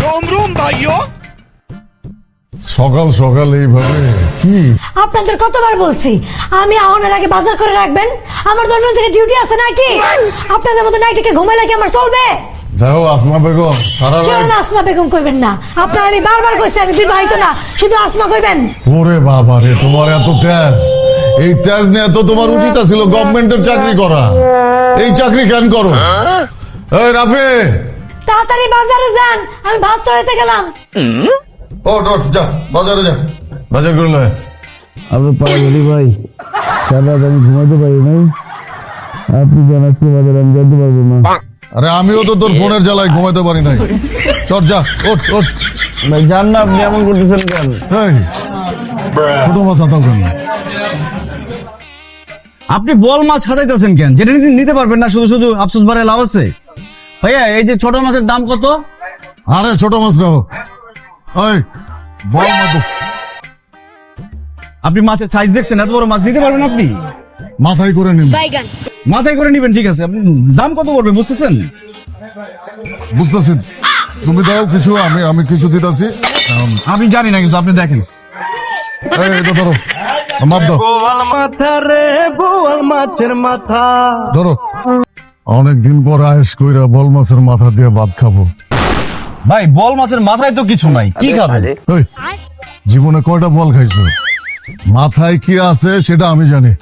रोम रोम भाइयों। সকাল সকাল এইভাবে কি? আপনাদের কতবার বলছি আমি আওয়ানোর আগে বাজার করে রাখবেন, আমার দৈনন্দিন থেকে ডিউটি আছে নাকি? আপনাদের মতো নাইটিকে ঘুমাইলে কি আমার চলবে? দেখো আসমা বেগম সারা চলো রাত। না, আসমা বেগম কইবেন না। আপনার আমি বারবার কইছি আমি বিবাহিত না, শুধু আসমা কইবেন। ওরে বাবা রে, তোমার এত তেজ, এই তেজ নিয়ে তো তোমার উচিত ছিল গভর্নমেন্টের চাকরি করা। এই চাকরি কেন করো? এই রাফি, তাড়াতাড়ি বাজারে যান, আমি ভাত চড়াইতে গেলাম। ওঠ যা বাজারে যা, বাজার করে লয়। আমি পাগলি ভাই, সারা রাত আমি ঘুমাতে পারি নাই। আপনি জানাচ্ছি বাজারে আমি যেতে পারবো না। আরে আমিও তো তোর ফোনের জ্বালায় ঘুমাতে পারি নাই। চল যা, ওঠ ওঠ। ভাই জান না, আপনি এমন করতেছেন কেন? এই ছোট মাছ হাতাও কেন? আপনি বল মাছ হাতাইতেছেন কেন? যেটা নিতে পারবেন না, শুধু শুধু আফসোস বারে লাভ আছে? ভাইয়া এই যে ছোট মাছের দাম কত? আরে ছোট মাছ রাখো। এই বল মাছ আপনি মাছের সাইজ দেখছেন, এত বড় মাছ নিতে পারবেন আপনি? মাথায় করে নিন। মাথায় করে নিবেন, ঠিক আছে। আপনি দাম কত করবে বুঝতেছেন? বুঝতেছেন? তুমি দাও কিছু, আমি কিছু দিতেছি। আমি জানি না, কিন্তু আপনি দেখেন। এটা ধরো, মাপ দাও। মাথা রে বোয়াল মাছের মাথা। ধরো, অনেকদিন পর আয়েস কইরা বল মাছের মাথা দিয়ে ভাত খাবো। ভাই বল মাছের মাথায় তো কিছু নাই, কি খাবেন? এই, জীবনে কয়টা বল খাইছো? মাথায় কি আছে সেটা আমি জানি।